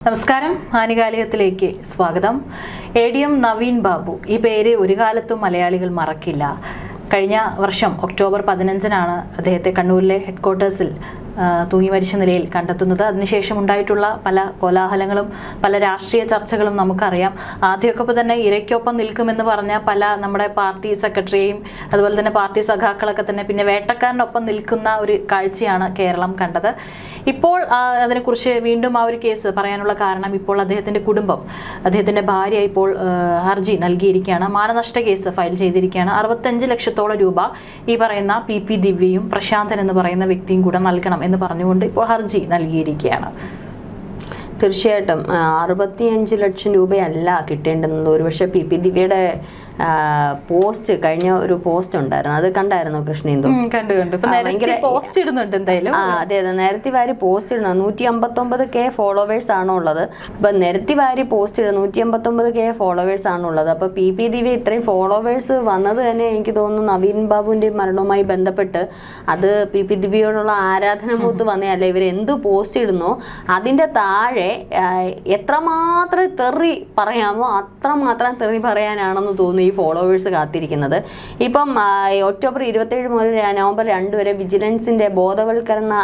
നമസ്കാരം, ആനുകാലികത്തിലേക്ക് സ്വാഗതം. ADM നവീൻ ബാബു, ഈ പേര് ഒരു കാലത്തും മലയാളികൾ മറക്കില്ല. കഴിഞ്ഞ വർഷം ഒക്ടോബർ 15-നാണ് അദ്ദേഹത്തെ കണ്ണൂരിലെ ഹെഡ്ക്വാർട്ടേഴ്സിൽ തൂങ്ങി മരിച്ച നിലയിൽ കണ്ടെത്തുന്നത്. അതിനുശേഷം ഉണ്ടായിട്ടുള്ള പല കോലാഹലങ്ങളും പല രാഷ്ട്രീയ ചർച്ചകളും നമുക്കറിയാം. ആദ്യമൊക്കെ തന്നെ ഇരയ്ക്കൊപ്പം നിൽക്കുമെന്ന് പറഞ്ഞ പല നമ്മുടെ പാർട്ടി സെക്രട്ടറിയെയും അതുപോലെ തന്നെ പാർട്ടി സഖാക്കളൊക്കെ തന്നെ പിന്നെ വേട്ടക്കാരനൊപ്പം നിൽക്കുന്ന ഒരു കാഴ്ചയാണ് കേരളം കണ്ടത്. ഇപ്പോൾ അതിനെക്കുറിച്ച് വീണ്ടും ആ ഒരു കേസ് പറയാനുള്ള കാരണം, ഇപ്പോൾ അദ്ദേഹത്തിൻ്റെ കുടുംബം, അദ്ദേഹത്തിൻ്റെ ഭാര്യ ഇപ്പോൾ ഹർജി നൽകിയിരിക്കുകയാണ്. മാനനഷ്ട കേസ് ഫയൽ ചെയ്തിരിക്കുകയാണ്. 65 ലക്ഷത്തോളം രൂപ ഈ പറയുന്ന PP ദിവ്യയും പ്രശാന്തൻ എന്ന് പറയുന്ന വ്യക്തിയും കൂടെ നൽകണം എന്ന് പറഞ്ഞുകൊണ്ട് ഇപ്പോൾ ഹർജി നൽകിയിരിക്കുകയാണ്. തീർച്ചയായിട്ടും 65 ലക്ഷം രൂപയല്ല കിട്ടേണ്ടുന്നത്. ഒരുപക്ഷെ PP ദിവ്യയുടെ പോസ്റ്റ്, കഴിഞ്ഞ ഒരു പോസ്റ്റ് ഉണ്ടായിരുന്നു, അത് കണ്ടായിരുന്നു കൃഷ്ണേന്ദു? പോസ്റ്റ് ഇടുന്നുണ്ട് എന്തായാലും. അതെ, നേരത്തെ വാരി പോസ്റ്റ് ഇടണം. 159K ഫോളോവേഴ്സ് ആണോ ഉള്ളത്. അപ്പൊ നിരത്തി വാരി പോസ്റ്റ് ഇടും. 159K ഫോളോവേഴ്സ് ആണുള്ളത്. അപ്പൊ PP ദിവ്യ ഇത്രയും ഫോളോവേഴ്സ് വന്നത് തന്നെ എനിക്ക് തോന്നുന്നു നവീൻ ബാബുവിന്റെ മരണവുമായി ബന്ധപ്പെട്ട് അത് PP ദിവ്യയോടുള്ള ആരാധന മൂത്ത് വന്നതല്ല. ഇവർ എന്ത് പോസ്റ്റ് ഇടുന്നോ അതിന്റെ താഴെ എത്രമാത്രം തെറി പറയാമോ അത്രമാത്രം തെറി പറയാനാണെന്ന് തോന്നുന്നു ഈ ഫോളോവേഴ്സ് കാത്തിരിക്കുന്നത്. ഇപ്പം ഒക്ടോബർ 27 മുതൽ നവംബർ 2 വരെ വിജിലൻസിന്റെ ബോധവൽക്കരണ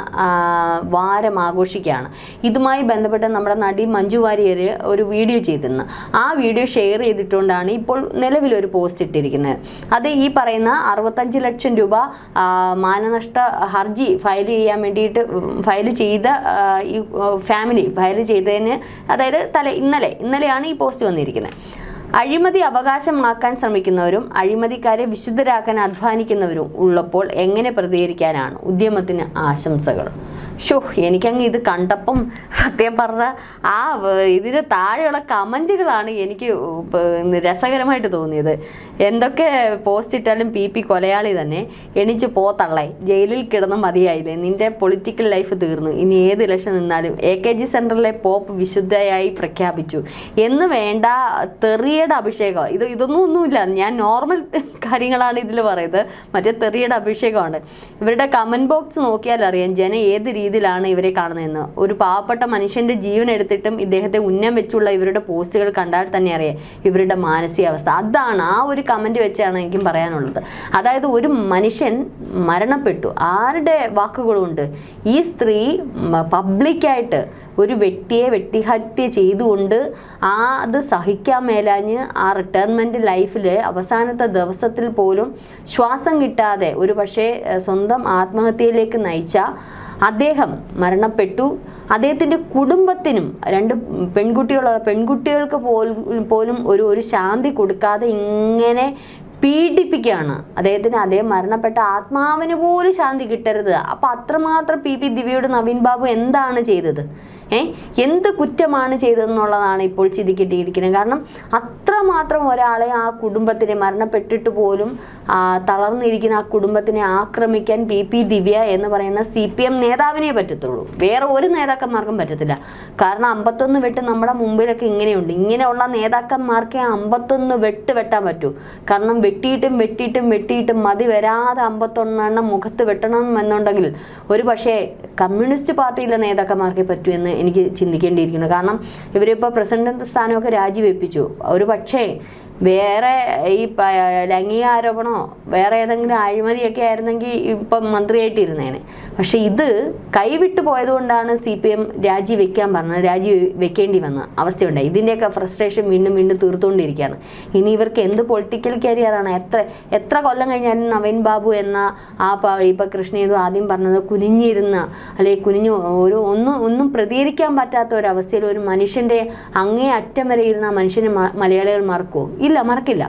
വാരം ആഘോഷിക്കുകയാണ്. ഇതുമായി ബന്ധപ്പെട്ട് നമ്മുടെ നടി മഞ്ജു വാര്യർ ഒരു വീഡിയോ ചെയ്തിരുന്നു. ആ വീഡിയോ ഷെയർ ചെയ്തിട്ടുകൊണ്ടാണ് ഇപ്പോൾ നിലവിലൊരു പോസ്റ്റ് ഇട്ടിരിക്കുന്നത്. അത് ഈ പറയുന്ന 65 ലക്ഷം രൂപ മാനനഷ്ട ഹർജി ഫയൽ ചെയ്യാൻ വേണ്ടിയിട്ട് ഫയൽ ചെയ്ത ഈ ഫാമിലി ഫയൽ ചെയ്തതിന്, അതായത് ഇന്നലെയാണ് ഈ പോസ്റ്റ് വന്നിരിക്കുന്നത്. അഴിമതി അവകാശമാക്കാൻ ശ്രമിക്കുന്നവരും അഴിമതിക്കാരെ വിശുദ്ധരാക്കാൻ അധ്വാനിക്കുന്നവരും ഉള്ളപ്പോൾ എങ്ങനെ പ്രതികരിക്കാനാണ്? ഉദ്യമത്തിന് ആശംസകൾ. എനിക്കങ്ങ് ഇത് കണ്ടപ്പം സത്യം പറഞ്ഞ ഇതിന് താഴെയുള്ള കമൻറ്റുകളാണ് എനിക്ക് രസകരമായിട്ട് തോന്നിയത്. എന്തൊക്കെ പോസ്റ്റ് ഇട്ടാലും PP കൊലയാളി തന്നെ, എണിച്ചു പോത്തള്ളേ, ജയിലിൽ കിടന്ന് മതിയായില്ലേ, നിന്റെ പൊളിറ്റിക്കൽ ലൈഫ് തീർന്നു, ഇനി ഏത് ഇലക്ഷൻ നിന്നാലും AKG സെൻറ്ററിലെ പോപ്പ് വിശുദ്ധയായി പ്രഖ്യാപിച്ചു എന്ന് വേണ്ട തെറിയുടെ അഭിഷേകം. ഇതൊന്നുമില്ല, ഞാൻ നോർമൽ കാര്യങ്ങളാണ് ഇതിൽ പറയുന്നത്. മറ്റേ തെറിയുടെ അഭിഷേകമാണ്. ഇവരുടെ കമൻറ്റ് ബോക്സ് നോക്കിയാൽ അറിയാം ജനം ഏത് രീതിയിലാണ് ഇവരെ കാണുന്നതെന്ന്. ഒരു പാവപ്പെട്ട മനുഷ്യന്റെ ജീവൻ എടുത്തിട്ടും ഇദ്ദേഹത്തെ ഉന്നം വെച്ചുള്ള ഇവരുടെ പോസ്റ്റുകൾ കണ്ടാൽ തന്നെ അറിയാം ഇവരുടെ മാനസികാവസ്ഥ. അതാണ്, ആ ഒരു കമന്റ് വെച്ചാണ് എനിക്കും പറയാനുള്ളത്. അതായത് ഒരു മനുഷ്യൻ മരണപ്പെട്ടു, ആരുടെ വാക്കുകളുണ്ട്? ഈ സ്ത്രീ പബ്ലിക്കായിട്ട് ഒരു വ്യക്തിയെ വ്യക്തിഹത്യ ചെയ്തുകൊണ്ട് അത് സഹിക്കാൻ മേലാഞ്ഞ് ആ റിട്ടയർമെൻറ്റ് ലൈഫിൽ അവസാനത്തെ ദിവസത്തിൽ പോലും ശ്വാസം കിട്ടാതെ ഒരു പക്ഷേ സ്വന്തം ആത്മഹത്യയിലേക്ക് നയിച്ച അദ്ദേഹം മരണപ്പെട്ടു. അദ്ദേഹത്തിൻ്റെ കുടുംബത്തിനും 2 പെൺകുട്ടികൾക്ക് പോലും ഒരു ശാന്തി കൊടുക്കാതെ ഇങ്ങനെ പീഡിപ്പിക്കുകയാണ്. അദ്ദേഹം മരണപ്പെട്ട ആത്മാവിന് പോലും ശാന്തി കിട്ടരുത്. അപ്പം അത്രമാത്രം PP ദിവ്യയോട് നവീൻ ബാബു എന്താണ് ചെയ്തത്? എന്ത് കുറ്റമാണ് ചെയ്തതെന്നുള്ളതാണ് ഇപ്പോൾ ചിന്തിക്കേണ്ടിയിരിക്കുന്നത്. കാരണം അത്രമാത്രം ഒരാളെ, ആ കുടുംബത്തിനെ, മരണപ്പെട്ടിട്ട് പോലും തളർന്നിരിക്കുന്ന ആ കുടുംബത്തിനെ ആക്രമിക്കാൻ PP ദിവ്യ എന്ന് പറയുന്ന CPM നേതാവിനെ പറ്റത്തുള്ളൂ. വേറെ ഒരു നേതാക്കന്മാർക്കും പറ്റത്തില്ല. കാരണം 51 വെട്ട് നമ്മുടെ മുമ്പിലൊക്കെ ഇങ്ങനെയുണ്ട്. ഇങ്ങനെയുള്ള നേതാക്കന്മാർക്ക് 51 വെട്ടാൻ പറ്റൂ. കാരണം വെട്ടിയിട്ടും മതി വരാതെ 51 മുഖത്ത് വെട്ടണം എന്നുണ്ടെങ്കിൽ ഒരു പക്ഷേ കമ്മ്യൂണിസ്റ്റ് പാർട്ടിയിലെ നേതാക്കന്മാർക്കേ പറ്റൂ എന്ന് എനിക്ക് ചിന്തിക്കേണ്ടിയിരിക്കുന്നു. കാരണം ഇവരിപ്പോൾ പ്രസിഡന്റ് സ്ഥാനമൊക്കെ രാജിവെപ്പിച്ചു. ഒരു പക്ഷേ വേറെ ഈ ലൈംഗിക ആരോപണമോ വേറെ ഏതെങ്കിലും അഴിമതിയൊക്കെ ആയിരുന്നെങ്കിൽ ഇപ്പം മന്ത്രിയായിട്ടിരുന്നേനെ. പക്ഷെ ഇത് കൈവിട്ടു പോയതുകൊണ്ടാണ് CPM രാജി വെക്കേണ്ടി വന്ന അവസ്ഥയുണ്ടായി. ഇതിൻ്റെയൊക്കെ ഫ്രസ്ട്രേഷൻ വീണ്ടും തീർത്തുകൊണ്ടിരിക്കുകയാണ്. ഇനി ഇവർക്ക് എന്ത് പൊളിറ്റിക്കൽ കരിയറാണ്? എത്ര കൊല്ലം കഴിഞ്ഞാലും നവീൻ ബാബു എന്ന ഇപ്പം കൃഷ്ണേന്ദു ആദ്യം പറഞ്ഞത് കുനിഞ്ഞിരുന്ന, അല്ലെങ്കിൽ ഒന്നും പ്രതികരിക്കാൻ പറ്റാത്ത ഒരവസ്ഥയിൽ ഒരു മനുഷ്യൻ്റെ അങ്ങേ അറ്റം വരെ ഇരുന്ന മനുഷ്യനെ മലയാളികൾ മറക്കുമോ? ഇല്ല, മറക്കില്ല.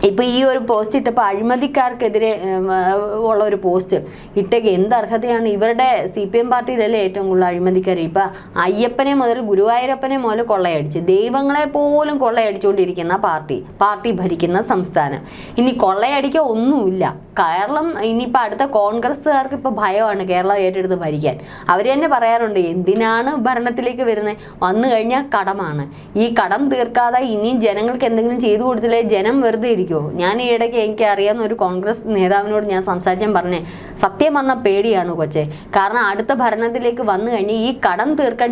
ഇപ്പോൾ ഈ ഒരു പോസ്റ്റ് ഇട്ടപ്പോൾ അഴിമതിക്കാർക്കെതിരെ ഉള്ള ഒരു പോസ്റ്റ് ഇട്ടേക്ക് എന്ത് അർഹതയാണ്? ഇവരുടെ CPM പാർട്ടിയിലല്ലേ ഏറ്റവും കൂടുതൽ അഴിമതിക്കാർ. ഇപ്പം അയ്യപ്പനെ മുതൽ ഗുരുവായൂരപ്പനെ മുതൽ കൊള്ളയടിച്ച് ദൈവങ്ങളെ പോലും കൊള്ളയടിച്ചുകൊണ്ടിരിക്കുന്ന പാർട്ടി ഭരിക്കുന്ന സംസ്ഥാനം. ഇനി കൊള്ളയടിക്കാൻ ഒന്നുമില്ല. കേരളം ഇനിയിപ്പോൾ അടുത്ത കോൺഗ്രസ്സുകാർക്ക് ഇപ്പോൾ ഭയമാണ് കേരളം ഏറ്റെടുത്ത് ഭരിക്കാൻ. അവർ തന്നെ പറയാറുണ്ട്, എന്തിനാണ് ഭരണത്തിലേക്ക് വരുന്നത്, വന്നു കഴിഞ്ഞാൽ കടമാണ്, ഈ കടം തീർക്കാതെ ഇനിയും ജനങ്ങൾക്ക് എന്തെങ്കിലും ചെയ്തു കൊടുത്തില്ലേ ജനം വെറുതെ ഇരിക്കുമോ. ഞാൻ ഈ ഇടയ്ക്ക് എനിക്ക് അറിയാവുന്ന ഒരു കോൺഗ്രസ് നേതാവിനോട് ഞാൻ സംസാരിക്കാൻ പറഞ്ഞേ, സത്യം പറഞ്ഞാൽ പേടിയാണ് കൊച്ചെ. കാരണം അടുത്ത ഭരണത്തിലേക്ക് വന്നു കഴിഞ്ഞാൽ ഈ കടം തീർക്കാൻ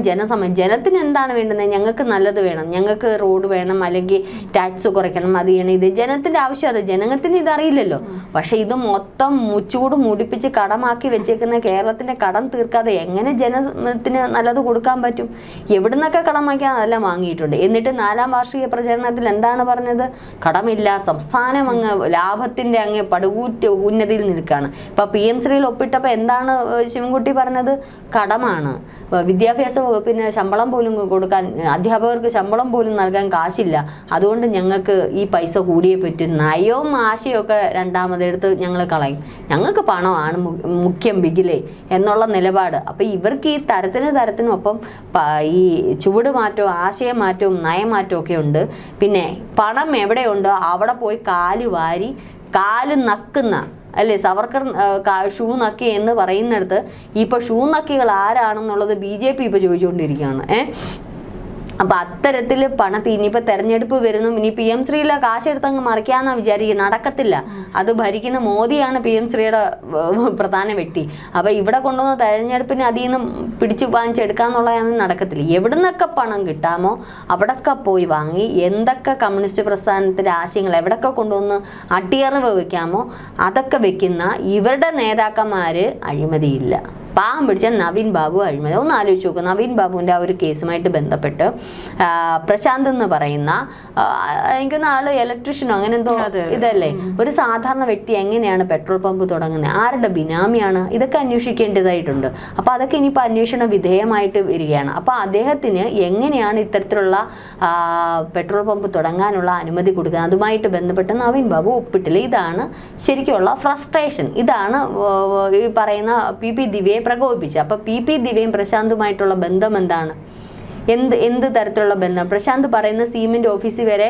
ജനത്തിന് എന്താണ് വേണ്ടുന്നത്, ഞങ്ങൾക്ക് നല്ലത് വേണം, ഞങ്ങൾക്ക് റോഡ് വേണം, അല്ലെങ്കിൽ ടാക്സ് കുറയ്ക്കണം, അത് ചെയ്യണം, ഇത് ജനത്തിൻ്റെ ആവശ്യം. അത് ജനത്തിന് ഇതറിയില്ലല്ലോ. പക്ഷെ ഇത് മൊത്തം മുച്ചൂട് മുടിപ്പിച്ച് കടമാക്കി വെച്ചേക്കുന്ന കേരളത്തിന്റെ കടം തീർക്കാതെ എങ്ങനെ ജനത്തിന് നല്ലത് കൊടുക്കാൻ പറ്റും? എവിടുന്നൊക്കെ കടമാക്കിയാൽ അതെല്ലാം വാങ്ങിയിട്ടുണ്ട്. എന്നിട്ട് 4ാം വാർഷിക പ്രചരണത്തിൽ എന്താണ് പറഞ്ഞത്? കടമില്ല, സംസ്ഥാനം അങ്ങ് ലാഭത്തിന്റെ അങ്ങ് പടുകൂറ്റ ഉന്നതിയിൽ നിൽക്കുകയാണ്. ഇപ്പൊ PM ശ്രീയിൽ ഒപ്പിട്ടപ്പോൾ എന്താണ് ശിവൻകുട്ടി പറഞ്ഞത്? കടമാണ്, വിദ്യാഭ്യാസ വകുപ്പിന് ശമ്പളം പോലും കൊടുക്കാൻ, അധ്യാപകർക്ക് ശമ്പളം പോലും നൽകാൻ കാശില്ല, അതുകൊണ്ട് ഞങ്ങൾക്ക് ഈ പൈസ കൂടിയേ പറ്റും, നയവും ആശയമൊക്കെ രണ്ടാമതെടുത്ത് ഞങ്ങൾ കളയും, ഞങ്ങൾക്ക് പണമാണ് മുഖ്യം ബിഗിലേ എന്നുള്ള നിലപാട്. അപ്പം ഇവർക്ക് ഈ തരത്തിനൊപ്പം ഈ ചുവട് മാറ്റവും ആശയമാറ്റവും നയമാറ്റവും ഒക്കെ ഉണ്ട്. പിന്നെ പണം എവിടെയുണ്ടോ അവിടെ പോയി കാല് നക്കുന്ന, അല്ലേ, സവർക്കർ ഷൂ നക്കി എന്ന് പറയുന്നിടത്ത് ഇപ്പോൾ ഷൂ നക്കികൾ ആരാണെന്നുള്ളത് BJP ഇപ്പോൾ ചോദിച്ചുകൊണ്ടിരിക്കുകയാണ്. അപ്പം അത്തരത്തിൽ പണത്തിൽ ഇനിയിപ്പോൾ തെരഞ്ഞെടുപ്പ് വരുന്നു, ഇനി PM ശ്രീയിലെ കാശെടുത്തങ്ങ് മറിക്കാമെന്നാണ് വിചാരിക്കുന്നത്. നടക്കത്തില്ല. അത് ഭരിക്കുന്ന മോദിയാണ് PM ശ്രീയുടെ പ്രധാന വ്യക്തി. അപ്പോൾ ഇവിടെ കൊണ്ടുവന്ന തെരഞ്ഞെടുപ്പിന് അതിൽ നിന്ന് പിടിച്ചു വാങ്ങിച്ചെടുക്കാന്നുള്ളതൊന്നും നടക്കത്തില്ല. എവിടുന്നൊക്കെ പണം കിട്ടാമോ അവിടൊക്കെ പോയി വാങ്ങി എന്തൊക്കെ കമ്മ്യൂണിസ്റ്റ് പ്രസ്ഥാനത്തിൻ്റെ ആശയങ്ങൾ എവിടൊക്കെ കൊണ്ടുവന്ന് അടിയറവ് വയ്ക്കാമോ അതൊക്കെ വെക്കുന്ന ഇവരുടെ നേതാക്കന്മാർ അഴിമതിയില്ല. പാവം പിടിച്ച നവീൻ ബാബു അഴിമതി. ഒന്ന് ആലോചിച്ച് നോക്കുക. നവീൻ ബാബുവിൻ്റെ ആ ഒരു കേസുമായിട്ട് ബന്ധപ്പെട്ട് പ്രശാന്ത് എന്ന് പറയുന്ന എനിക്കൊന്ന് ആള് ഇലക്ട്രീഷ്യനോ അങ്ങനെ എന്തോ ഇതല്ലേ, ഒരു സാധാരണ വ്യക്തി എങ്ങനെയാണ് പെട്രോൾ പമ്പ് തുടങ്ങുന്നത്, ആരുടെ ബിനാമിയാണ്, ഇതൊക്കെ അന്വേഷിക്കേണ്ടതായിട്ടുണ്ട്. അപ്പോൾ അതൊക്കെ ഇനിയിപ്പോൾ അന്വേഷണ വിധേയമായിട്ട് വരികയാണ്. അപ്പോൾ അദ്ദേഹത്തിന് എങ്ങനെയാണ് ഇത്തരത്തിലുള്ള പെട്രോൾ പമ്പ് തുടങ്ങാനുള്ള അനുമതി കൊടുക്കുന്നത്, അതുമായിട്ട് ബന്ധപ്പെട്ട് നവീൻ ബാബു ഒപ്പിട്ടില്ല. ഇതാണ് ശരിക്കുള്ള ഫ്രസ്ട്രേഷൻ. ഇതാണ് ഈ പറയുന്ന PP ദിവ്യയെ പ്രകോപിപ്പിച്ചു. അപ്പൊ PP ദിവ്യയും പ്രശാന്തുമായിട്ടുള്ള ബന്ധം എന്താണ്? എന്ത് തരത്തിലുള്ള ബന്ധം? പ്രശാന്ത് പറയുന്ന CM-ന്റെ ഓഫീസിൽ വരെ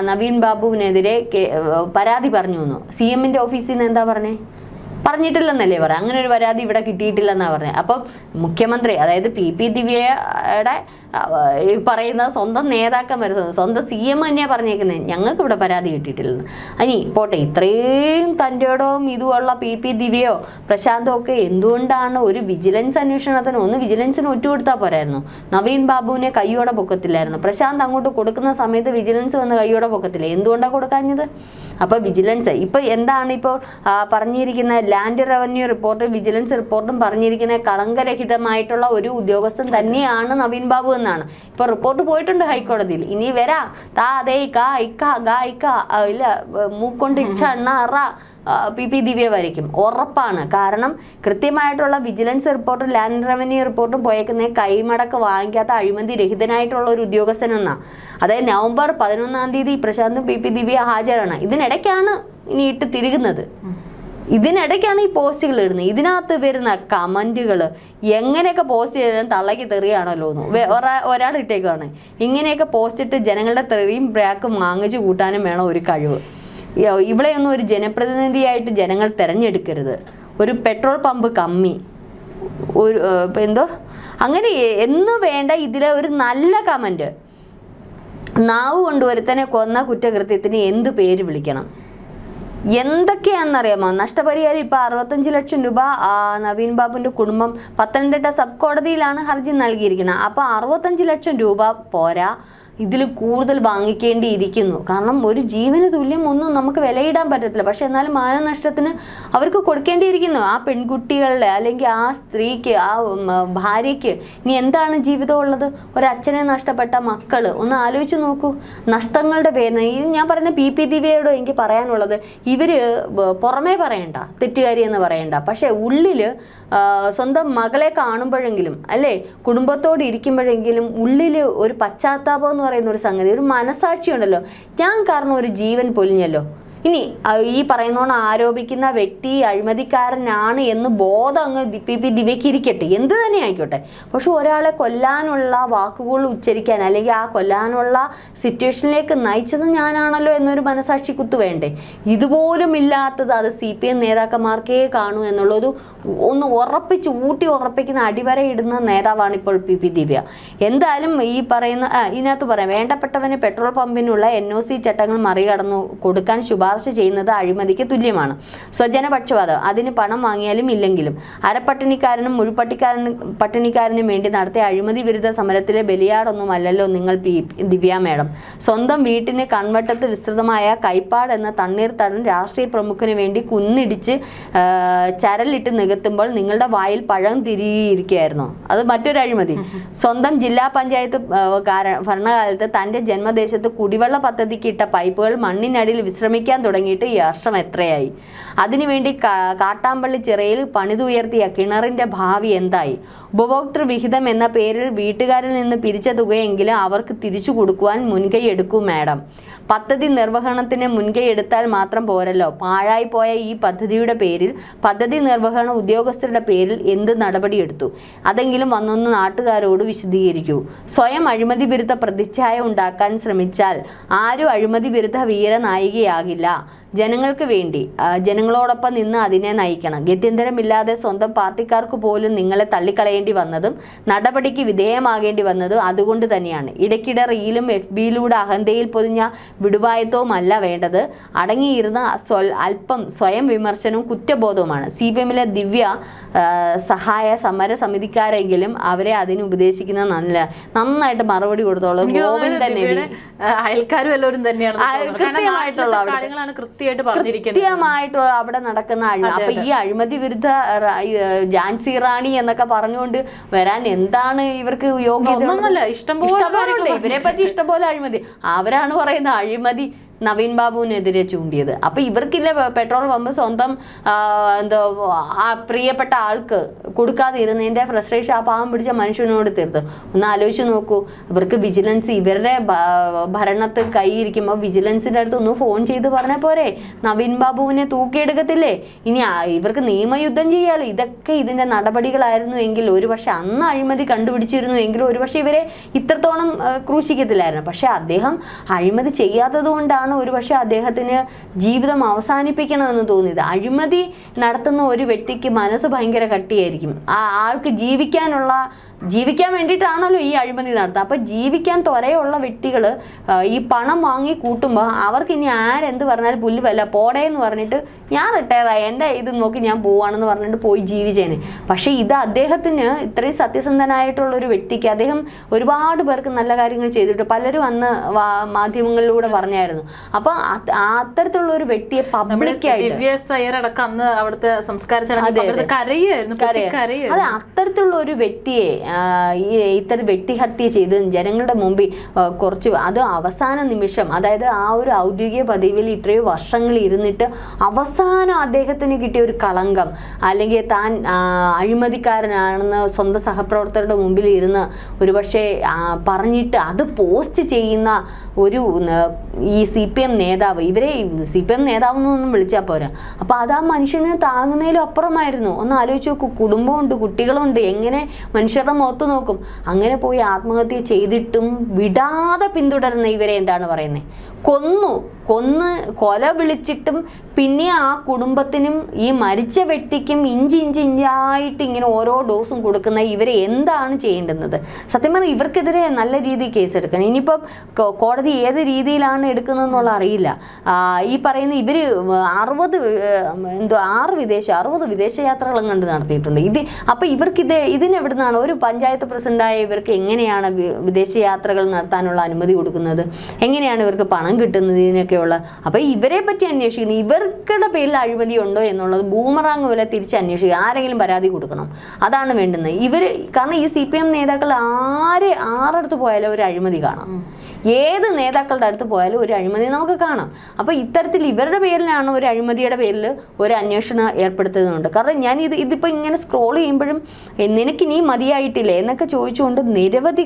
നവീൻ ബാബുവിനെതിരെ പരാതി പറഞ്ഞു വന്നു. CM-ന്റെ ഓഫീസിൽ നിന്ന് എന്താ പറഞ്ഞിട്ടില്ലെന്നല്ലേ പറയാം. അങ്ങനെ ഒരു പരാതി ഇവിടെ കിട്ടിയിട്ടില്ലെന്നാണ് പറഞ്ഞത്. അപ്പം മുഖ്യമന്ത്രി, അതായത് PP ദിവ്യയുടെ ഈ പറയുന്ന സ്വന്തം നേതാക്കന്മാർ, സ്വന്തം CM തന്നെയാണ് പറഞ്ഞേക്കുന്നത്, ഞങ്ങൾക്ക് ഇവിടെ പരാതി കിട്ടിയിട്ടില്ലെന്ന്. ഇനി പോട്ടെ, ഇത്രയും തൻ്റെ ഇടവും ഇതുമുള്ള PP ദിവ്യയോ പ്രശാന്തോ ഒക്കെ എന്തുകൊണ്ടാണ് ഒരു വിജിലൻസ് അന്വേഷണത്തിന് വിജിലൻസിന് ഒറ്റുകൊടുത്താൽ പോരായിരുന്നു? നവീൻ ബാബുവിനെ കയ്യോടെ പൊക്കത്തില്ലായിരുന്നു. പ്രശാന്ത് അങ്ങോട്ട് കൊടുക്കുന്ന സമയത്ത് വിജിലൻസ് വന്ന് കയ്യോടെ പൊക്കത്തില്ല. എന്തുകൊണ്ടാണ് കൊടുക്കാഞ്ഞത്? അപ്പോൾ വിജിലൻസ് ഇപ്പോൾ എന്താണ് ഇപ്പോൾ പറഞ്ഞിരിക്കുന്ന ലാൻഡ് റവന്യൂ റിപ്പോർട്ടും വിജിലൻസ് റിപ്പോർട്ടും പറഞ്ഞിരിക്കുന്ന കളങ്കരഹിതമായിട്ടുള്ള ഒരു ഉദ്യോഗസ്ഥൻ തന്നെയാണ് നവീൻ ബാബു എന്നാണ്. ഇപ്പോൾ റിപ്പോർട്ട് പോയിട്ടുണ്ട് ഹൈക്കോടതിയിൽ. ഇനി വരാം ഇല്ല മൂക്കൊണ്ട് ഇച്ഛ എണ്ണ PP ദിവ്യ വരയ്ക്കും ഉറപ്പാണ്. കാരണം കൃത്യമായിട്ടുള്ള വിജിലൻസ് റിപ്പോർട്ടും ലാൻഡ് റവന്യൂ റിപ്പോർട്ടും പോയേക്കുന്ന കൈമടക്ക് വാങ്ങിക്കാത്ത അഴിമതി രഹിതനായിട്ടുള്ള ഒരു ഉദ്യോഗസ്ഥനെന്നാണ്. അതായത് നവംബർ 11-ാം തീയതി പ്രശാന്തും PP ദിവ്യ ഹാജരാണ്. ഇതിനിടയ്ക്കാണ് ഇനി ഇട്ട് തിരികുന്നത്. ഇതിനിടയ്ക്കാണ് ഈ പോസ്റ്റുകൾ ഇടുന്നത്. ഇതിനകത്ത് വരുന്ന കമൻറ്റുകൾ എങ്ങനെയൊക്കെ പോസ്റ്റ് ചെയ്താലും തള്ളയ്ക്ക് തെറിയാണല്ലോ എന്ന് ഒരാൾ ഇട്ടേക്കാണ്. ഇങ്ങനെയൊക്കെ പോസ്റ്റ് ഇട്ട് ജനങ്ങളുടെ തെറിയും ബ്രാക്കും വാങ്ങിച്ചു കൂട്ടാനും വേണം ഒരു കഴിവ്. ഇവിടെയൊന്നും ഒരു ജനപ്രതിനിധിയായിട്ട് ജനങ്ങൾ തിരഞ്ഞെടുക്കരുത്. ഒരു പെട്രോൾ പമ്പ് കമ്മി, ഒരു എന്തോ അങ്ങനെ എന്ന് വേണ്ട. ഇതിലെ ഒരു നല്ല കമൻറ്റ്, നാവ് കൊണ്ടുവരുത്തനെ കൊന്ന കുറ്റകൃത്യത്തിന് എന്ത് പേര് വിളിക്കണം, എന്തൊക്കെയാണെന്നറിയാമോ? നഷ്ടപരിഹാരം ഇപ്പോൾ 65 ലക്ഷം രൂപ നവീൻ ബാബുവിൻ്റെ കുടുംബം പത്തനംതിട്ട സബ് കോടതിയിലാണ് ഹർജി നൽകിയിരിക്കുന്നത്. അപ്പോൾ 65 ലക്ഷം രൂപ പോരാ, ഇതിൽ കൂടുതൽ വാങ്ങിക്കേണ്ടിയിരിക്കുന്നു. കാരണം ഒരു ജീവന് തുല്യം ഒന്നും നമുക്ക് വിലയിടാൻ പറ്റത്തില്ല. പക്ഷെ എന്നാലും മാനനഷ്ടത്തിന് അവർക്ക് കൊടുക്കേണ്ടിയിരിക്കുന്നു. ആ പെൺകുട്ടികളുടെ അല്ലെങ്കിൽ ആ സ്ത്രീക്ക്, ആ ഭാര്യയ്ക്ക് ഇനി എന്താണ് ജീവിതം ഉള്ളത്? ഒരച്ഛനെ നഷ്ടപ്പെട്ട മക്കൾ, ഒന്ന് ആലോചിച്ച് നോക്കൂ. നഷ്ടങ്ങളുടെ പേരിന് ഇത് ഞാൻ പറയുന്ന PP ദിവ്യയോട് എനിക്ക് പറയാനുള്ളത്, ഇവർ പുറമേ പറയണ്ട, തെറ്റുകാരി എന്ന് പറയണ്ട, പക്ഷേ ഉള്ളിൽ സ്വന്തം മകളെ കാണുമ്പോഴെങ്കിലും, അല്ലേ, കുടുംബത്തോട് ഇരിക്കുമ്പോഴെങ്കിലും ഉള്ളിൽ ഒരു പശ്ചാത്താപം എന്ന് പറയുന്ന ഒരു സംഗതി, ഒരു മനസാക്ഷി ഉണ്ടല്ലോ. ഞാൻ കാരണം ഒരു ജീവൻ പൊലിഞ്ഞല്ലോ, ഇനി ഈ പറയുന്നോണം ആരോപിക്കുന്ന വ്യക്തി അഴിമതിക്കാരനാണ് എന്ന് ബോധം അങ്ങ് പി ദിവ്യയ്ക്ക് ഇരിക്കട്ടെ, എന്ത് തന്നെ ആയിക്കോട്ടെ. പക്ഷെ ഒരാളെ കൊല്ലാനുള്ള വാക്കുകൾ ഉച്ചരിക്കാൻ അല്ലെങ്കിൽ ആ കൊല്ലാനുള്ള സിറ്റുവേഷനിലേക്ക് നയിച്ചത് ഞാനാണല്ലോ എന്നൊരു മനസാക്ഷി കുത്തു വേണ്ടേ? ഇതുപോലും ഇല്ലാത്തത് അത് CPM നേതാക്കന്മാർക്കേ കാണൂ എന്നുള്ളത് ഒന്ന് ഊട്ടി ഉറപ്പിക്കുന്ന അടിവരയിടുന്ന നേതാവാണ് ഇപ്പോൾ പി ദിവ്യ. എന്തായാലും ഈ പറയുന്ന ഇതിനകത്ത് പറയാം, വേണ്ടപ്പെട്ടവന് പെട്രോൾ പമ്പിനുള്ള NOC ചട്ടങ്ങൾ മറികടന്നു കൊടുക്കാൻ ശുപാർശ ചെയ്യുന്നത് അഴിമതിക്ക് തുല്യമാണ്. സ്വജനപക്ഷപാതം, അതിന് പണം വാങ്ങിയാലും ഇല്ലെങ്കിലും. അരപ്പട്ടിണിക്കാരനും പട്ടിണിക്കാരനും വേണ്ടി നടത്തിയ അഴിമതി വിരുദ്ധ സമരത്തിലെ ബലിയാടൊന്നുമല്ലല്ലോ നിങ്ങൾ ദിവ്യ മേഡം. സ്വന്തം വീട്ടിന് കൺവട്ടത്ത് വിസ്തൃതമായ കൈപ്പാട് എന്ന തണ്ണീർത്തടം രാഷ്ട്രീയ പ്രമുഖന് വേണ്ടി കുന്നിടിച്ച് ചരലിട്ട് നികത്തുമ്പോൾ നിങ്ങളുടെ വായിൽ പഴം തിരിയിരിക്കുകയായിരുന്നു. അത് മറ്റൊരു അഴിമതി. സ്വന്തം ജില്ലാ പഞ്ചായത്ത് ഭരണകാലത്ത് തൻ്റെ ജന്മദേശത്ത് കുടിവെള്ള പദ്ധതിക്ക് ഇട്ട പൈപ്പുകൾ മണ്ണിനടിയിൽ വിശ്രമിക്കാൻ തുടങ്ങിയിട്ട് ഈ വർഷം എത്രയായി? അതിനുവേണ്ടി കാട്ടാമ്പള്ളി ചിറയിൽ പണിതുയർത്തിയ കിണറിൻ്റെ ഭാവി എന്തായി? ഉപഭോക്തൃ വിഹിതം എന്ന പേരിൽ വീട്ടുകാരിൽ നിന്ന് പിരിച്ച തുകയെങ്കിലും അവർക്ക് തിരിച്ചു കൊടുക്കുവാൻ മുൻകൈ എടുക്കൂ മാഡം. പദ്ധതി നിർവഹണത്തിന് മുൻകൈ എടുത്താൽ മാത്രം പോരല്ലോ. പാഴായി പോയ ഈ പദ്ധതിയുടെ പേരിൽ, പദ്ധതി നിർവഹണ ഉദ്യോഗസ്ഥരുടെ പേരിൽ എന്ത് നടപടിയെടുത്തു? അതെങ്കിലും വന്നൊന്ന് നാട്ടുകാരോട് വിശദീകരിക്കൂ. സ്വയം അഴിമതി വിരുദ്ധ പ്രതിച്ഛായ ഉണ്ടാക്കാൻ ശ്രമിച്ചാൽ ആരും അഴിമതി വിരുദ്ധ വീരനായികയാകില്ല. ജനങ്ങൾക്ക് വേണ്ടി ജനങ്ങളോടൊപ്പം നിന്ന് അതിനെ നയിക്കണം. ഗത്യന്തരമില്ലാതെ സ്വന്തം പാർട്ടിക്കാർക്ക് പോലും നിങ്ങളെ തള്ളിക്കളയേണ്ടി വന്നതും നടപടിക്ക് വിധേയമാകേണ്ടി വന്നതും അതുകൊണ്ട് തന്നെയാണ്. ഇടയ്ക്കിടെ റീലും FBയിലൂടെ അഹന്തയിൽ പൊതിഞ്ഞ വിടുവായത്വവുമല്ല വേണ്ടത്. അടങ്ങിയിരുന്ന അല്പം സ്വയം വിമർശനവും കുറ്റബോധവുമാണ്. CPMലെ ദിവ്യ സഹായ സമര സമിതിക്കാരെങ്കിലും അവരെ അതിന് ഉപദേശിക്കുന്ന നന്നായിട്ട് മറുപടി കൊടുത്തോളും. അയൽക്കാരും എല്ലാവരും തന്നെയാണ് കൃത്യമായിട്ടുള്ള അവിടെ നടക്കുന്ന അഴിമതി. അപ്പൊ ഈ അഴിമതി വിരുദ്ധ ഝാൻസി റാണി എന്നൊക്കെ പറഞ്ഞുകൊണ്ട് വരാൻ എന്താണ് ഇവർക്ക് യോഗ്യത? ഇഷ്ടംപോലെ ഇവരെ പറ്റി ഇഷ്ടംപോലെ അഴിമതി. അവരാണ് പറയുന്ന അഴിമതി നവീൻ ബാബുവിനെതിരെ ചൂണ്ടിയത്. അപ്പൊ ഇവർക്കില്ല പെട്രോൾ പമ്പ് സ്വന്തം പ്രിയപ്പെട്ട ആൾക്ക് കൊടുക്കാതിരുന്നതിന്റെ ഫ്രസ്ട്രേഷൻ ആ പാവം പിടിച്ച മനുഷ്യനോട് തീർത്ത്. ഒന്ന് ആലോചിച്ച് നോക്കൂ. ഇവർക്ക് വിജിലൻസ് ഇവരുടെ ഭരണത്തിൽ കൈയിരിക്കുമ്പോൾ വിജിലൻസിന്റെ അടുത്ത് ഒന്ന് ഫോൺ ചെയ്ത് പറഞ്ഞ പോരെ? നവീൻ ബാബുവിനെ തൂക്കിയെടുക്കത്തില്ലേ? ഇനി ഇവർക്ക് നിയമയുദ്ധം ചെയ്യാലോ. ഇതൊക്കെ ഇതിന്റെ നടപടികളായിരുന്നു എങ്കിൽ ഒരുപക്ഷെ അന്ന് അഴിമതി കണ്ടുപിടിച്ചിരുന്നു എങ്കിൽ ഒരുപക്ഷെ ഇവരെ ഇത്രത്തോളം ക്രൂശിക്കത്തില്ലായിരുന്നു. പക്ഷെ അദ്ദേഹം അഴിമതി ചെയ്യാത്തത് കൊണ്ടാണ് ഒരുപക്ഷെ അദ്ദേഹത്തിന് ജീവിതം അവസാനിപ്പിക്കണമെന്ന് തോന്നിയത്. അഴിമതി നടത്തുന്ന ഒരു വ്യക്തിക്ക് മനസ്സ് ഭയങ്കര കട്ടിയായിരിക്കും. ആ ആൾക്ക് ജീവിക്കാൻ വേണ്ടിയിട്ടാണല്ലോ ഈ അഴിമതി നടത്തുക. അപ്പൊ ജീവിക്കാൻ ത്വരയുള്ള വ്യക്തികൾ ഈ പണം വാങ്ങി കൂട്ടുമ്പോൾ അവർക്ക് ഇനി ആരെന്ത് പറഞ്ഞാൽ പുല്ലുവല്ല പോടേ എന്ന് പറഞ്ഞിട്ട് ഞാൻ റിട്ടയറായി, എൻ്റെ ഇത് നോക്കി ഞാൻ പോവാണെന്ന് പറഞ്ഞിട്ട് പോയി ജീവിച്ചേനെ. പക്ഷെ ഇത് അദ്ദേഹത്തിന് ഇത്രയും സത്യസന്ധനായിട്ടുള്ള ഒരു വ്യക്തിക്ക് അദ്ദേഹം ഒരുപാട് പേർക്ക് നല്ല കാര്യങ്ങൾ ചെയ്തിട്ട് പലരും അന്ന് മാധ്യമങ്ങളിലൂടെ പറഞ്ഞായിരുന്നു. അപ്പൊ അത്തരത്തിലുള്ള ഒരു വ്യക്തിയെ പബ്ലിക്കായിട്ട് അന്ന് അവിടുത്തെ സംസ്കാര അതെ അത്തരത്തിലുള്ള ഒരു വ്യക്തിയെ ഇത്തരം വ്യക്തിഹത്യ ചെയ്ത് ജനങ്ങളുടെ മുമ്പിൽ കുറച്ച് അത് അവസാന നിമിഷം, അതായത് ആ ഒരു ഔദ്യോഗിക പദവിയിൽ ഇത്രയോ വർഷങ്ങൾ ഇരുന്നിട്ട് അവസാനം അദ്ദേഹത്തിന് കിട്ടിയ ഒരു കളങ്കം, അല്ലെങ്കിൽ താൻ അഴിമതിക്കാരനാണെന്ന് സ്വന്തം സഹപ്രവർത്തകരുടെ മുമ്പിൽ ഇരുന്ന് ഒരുപക്ഷെ പറഞ്ഞിട്ട് അത് പോസ്റ്റ് ചെയ്യുന്ന ഒരു ഈ CPM നേതാവ്, ഇവരെ CPM നേതാവ് എന്നൊന്നും വിളിച്ചാൽ പോരാ. അപ്പൊ അത് ആ മനുഷ്യനെ താങ്ങുന്നതിലും അപ്പുറമായിരുന്നു. ഒന്ന് ആലോചിച്ച് നോക്കൂ. കുടുംബമുണ്ട്, കുട്ടികളുണ്ട്, എങ്ങനെ മനുഷ്യരുടെ മുഖത്ത് നോക്കും? അങ്ങനെ പോയി ആത്മഹത്യ ചെയ്തിട്ടും വിടാതെ പിന്തുടരുന്ന ഇവരെ എന്താണ് പറയുന്നത്? കൊല വിളിച്ചിട്ടും പിന്നെ ആ കുടുംബത്തിനും ഈ മരിച്ച വ്യക്തിക്കും ഇഞ്ചിഞ്ചായിട്ട് ഇങ്ങനെ ഓരോ ഡോസും കൊടുക്കുന്ന ഇവരെ എന്താണ് ചെയ്യേണ്ടുന്നത്? സത്യം പറഞ്ഞാൽ ഇവർക്കെതിരെ നല്ല രീതിയിൽ കേസെടുക്കണം. ഇനിയിപ്പം കോടതി ഏത് രീതിയിലാണ് എടുക്കുന്നതെന്നുള്ള അറിയില്ല. ഈ പറയുന്ന ഇവർ 60 വിദേശയാത്രകളും കണ്ട് നടത്തിയിട്ടുണ്ട്. അപ്പം ഇതിനെവിടുന്നാണ് ഒരു പഞ്ചായത്ത് പ്രസിഡന്റായ ഇവർക്ക് എങ്ങനെയാണ് വിദേശയാത്രകൾ നടത്താനുള്ള അനുമതി കൊടുക്കുന്നത്? എങ്ങനെയാണ് ഇവർക്ക് പണം കിട്ടുന്നത്? ഇതിനൊക്കെയുള്ള അപ്പം ഇവരെ പറ്റി അന്വേഷിക്കണം. ഇവർക്കുടെ പേരിൽ അഴിമതി ഉണ്ടോ എന്നുള്ളത് ബൂമറാങ് പോലെ തിരിച്ച് അന്വേഷിക്കുക. ആരെങ്കിലും പരാതി കൊടുക്കണം, അതാണ് വേണ്ടുന്നത്. കാരണം ഈ CPM നേതാക്കൾ ആരടുത്ത് പോയാലും ഒരു അഴിമതി കാണാം. ഏത് നേതാക്കളുടെ അടുത്ത് പോയാലും ഒരു അഴിമതി നമുക്ക് കാണാം. അപ്പോൾ ഇത്തരത്തിൽ ഇവരുടെ പേരിലാണ് ഒരു അഴിമതിയുടെ പേരിൽ ഒരു അന്വേഷണം ഏർപ്പെടുത്തുന്നുണ്ട്. കാരണം ഞാൻ ഇതിപ്പോൾ ഇങ്ങനെ സ്ക്രോൾ ചെയ്യുമ്പോഴും നിനക്കിനി മതിയായിട്ടില്ലേ എന്നൊക്കെ ചോദിച്ചുകൊണ്ട് നിരവധി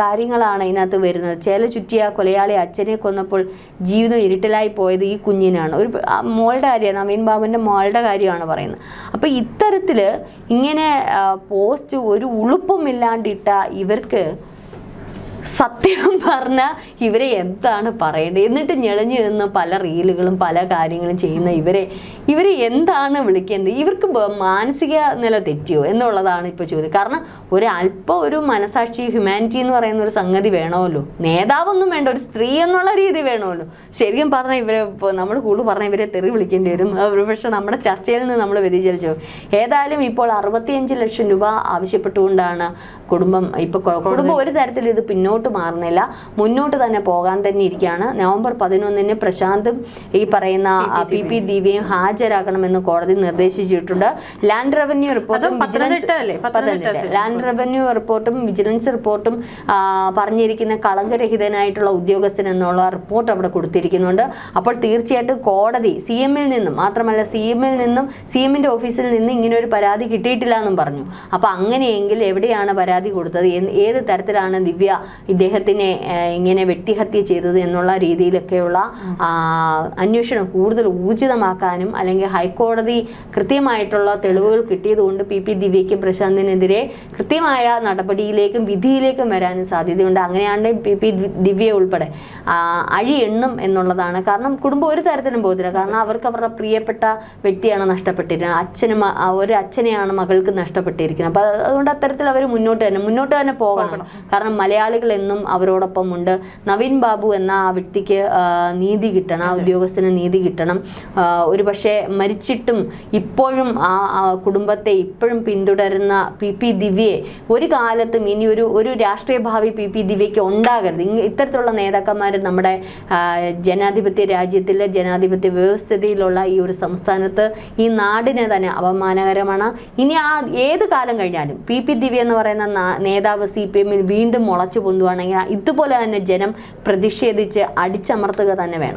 കാര്യങ്ങളാണ് ഇതിനകത്ത് വരുന്നത്. ചേല ചുറ്റിയ കൊലയാളി അച്ഛനെ കൊന്നപ്പോൾ ജീവിതം ഇരുട്ടിലായി പോയത് ഈ കുഞ്ഞിനാണ്. ഒരു മോളുടെ കാര്യമാണ്, നവീൻ ബാബുവിൻ്റെ മോളുടെ കാര്യമാണ് പറയുന്നത്. അപ്പോൾ ഇത്തരത്തിൽ ഇങ്ങനെ പോസ്റ്റ് ഒരു ഉളുപ്പുമില്ലാണ്ടിട്ട ഇവർക്ക് സത്യം പറഞ്ഞാൽ ഇവരെ എന്താണ് പറയേണ്ടത്? എന്നിട്ട് ഞെളഞ്ഞു നിന്ന് പല റീലുകളും പല കാര്യങ്ങളും ചെയ്യുന്ന ഇവരെ എന്താണ് വിളിക്കേണ്ടത്? ഇവർക്ക് മാനസിക നില തെറ്റിയോ എന്നുള്ളതാണ് ഇപ്പോൾ ചോദ്യം. കാരണം ഒരു മനസാക്ഷി, ഹ്യൂമാനിറ്റി എന്ന് പറയുന്ന ഒരു സംഗതി വേണമല്ലോ. നേതാവൊന്നും വേണ്ട, ഒരു സ്ത്രീ എന്നുള്ള രീതി വേണമല്ലോ. ശരിക്കും പറഞ്ഞാൽ ഇവരെ നമ്മൾ കൂടുതൽ പറഞ്ഞാൽ ഇവരെ തെറി വിളിക്കേണ്ടി വരും. പക്ഷെ നമ്മുടെ ചർച്ചയിൽ നിന്ന് നമ്മൾ വ്യതിചലിച്ചു. ഏതായാലും ഇപ്പോൾ 65 ലക്ഷം രൂപ ആവശ്യപ്പെട്ടുകൊണ്ടാണ് കുടുംബം ഒരു തരത്തിൽ ഇത് പിന്നോട്ട് മാറുന്നില്ല, മുന്നോട്ട് തന്നെ പോകാൻ തന്നെ ഇരിക്കുകയാണ്. നവംബർ 11 പ്രശാന്തും ഈ പറയുന്ന PP ദിവ്യയും ഹാജരാക്കണമെന്ന് കോടതി നിർദ്ദേശിച്ചിട്ടുണ്ട്. ലാൻഡ് റവന്യൂ റിപ്പോർട്ടും വിജിലൻസ് റിപ്പോർട്ടും പറഞ്ഞിരിക്കുന്ന കളങ്കരഹിതനായിട്ടുള്ള ഉദ്യോഗസ്ഥൻ എന്നുള്ള റിപ്പോർട്ട് അവിടെ കൊടുത്തിരിക്കുന്നുണ്ട്. അപ്പോൾ തീർച്ചയായിട്ടും കോടതി CM-ൽ നിന്നും മാത്രമല്ല CM-ന്റെ ഓഫീസിൽ നിന്ന് ഇങ്ങനെ ഒരു പരാതി കിട്ടിയിട്ടില്ല എന്നും പറഞ്ഞു. അപ്പോൾ അങ്ങനെയെങ്കിൽ എവിടെയാണ് പരാതി കൊടുത്തത്, ഏത് തരത്തിലാണ് ദിവ്യ ഇദ്ദേഹത്തിനെ ഇങ്ങനെ വ്യക്തിഹത്യ ചെയ്തത് എന്നുള്ള രീതിയിലൊക്കെയുള്ള അന്വേഷണം കൂടുതൽ ഊർജിതമാക്കാനും അല്ലെങ്കിൽ ഹൈക്കോടതി കൃത്യമായിട്ടുള്ള തെളിവുകൾ കിട്ടിയതുകൊണ്ട് PP ദിവ്യയ്ക്കും പ്രശാന്തിനെതിരെ കൃത്യമായ നടപടിയിലേക്കും വിധിയിലേക്കും വരാനും സാധ്യതയുണ്ട്. അങ്ങനെയാണെങ്കിൽ PP ദിവ്യ ഉൾപ്പെടെ അഴി എണ്ണും എന്നുള്ളതാണ്. കാരണം കുടുംബം ഒരു തരത്തിലും പോകത്തില്ല. കാരണം അവർക്ക് അവരുടെ പ്രിയപ്പെട്ട വ്യക്തിയാണ് നഷ്ടപ്പെട്ടിരിക്കുന്നത്, ഒരു അച്ഛനെയാണ് മകൾക്ക് നഷ്ടപ്പെട്ടിരിക്കുന്നത്. അപ്പോൾ അതുകൊണ്ട് അത്തരത്തിൽ അവർ മുന്നോട്ട് തന്നെ പോകണം. കാരണം മലയാളികൾ എന്നും അവരോടൊപ്പം ഉണ്ട്. നവീൻ ബാബു എന്ന ആ വ്യക്തിക്ക് നീതി കിട്ടണം, ആ ഉദ്യോഗസ്ഥന് നീതി കിട്ടണം. ഒരു പക്ഷേ മരിച്ചിട്ടും ഇപ്പോഴും ആ കുടുംബത്തെ ഇപ്പോഴും പിന്തുടരുന്ന PP ദിവ്യയെ ഒരു കാലത്തും ഇനി ഒരു രാഷ്ട്രീയ ഭാവി PP ദിവ്യയ്ക്ക് ഉണ്ടാകരുത്. ഇത്തരത്തിലുള്ള നേതാക്കന്മാർ നമ്മുടെ ജനാധിപത്യ രാജ്യത്തിലെ ജനാധിപത്യ വ്യവസ്ഥിതിയിലുള്ള ഈ ഒരു സംസ്ഥാനത്ത് ഈ നാടിനെ തന്നെ അപമാനകരമാണ്. ഇനി ഏത് കാലം കഴിഞ്ഞാലും PP ദിവ്യ എന്ന് പറയുന്ന നേതാവ് CPM-ൽ വീണ്ടും മുളച്ചു പൊന്തുവാണെങ്കിൽ ഇതുപോലെ തന്നെ ജനം പ്രതിഷേധിച്ച് അടിച്ചമർത്തുക തന്നെ വേണം.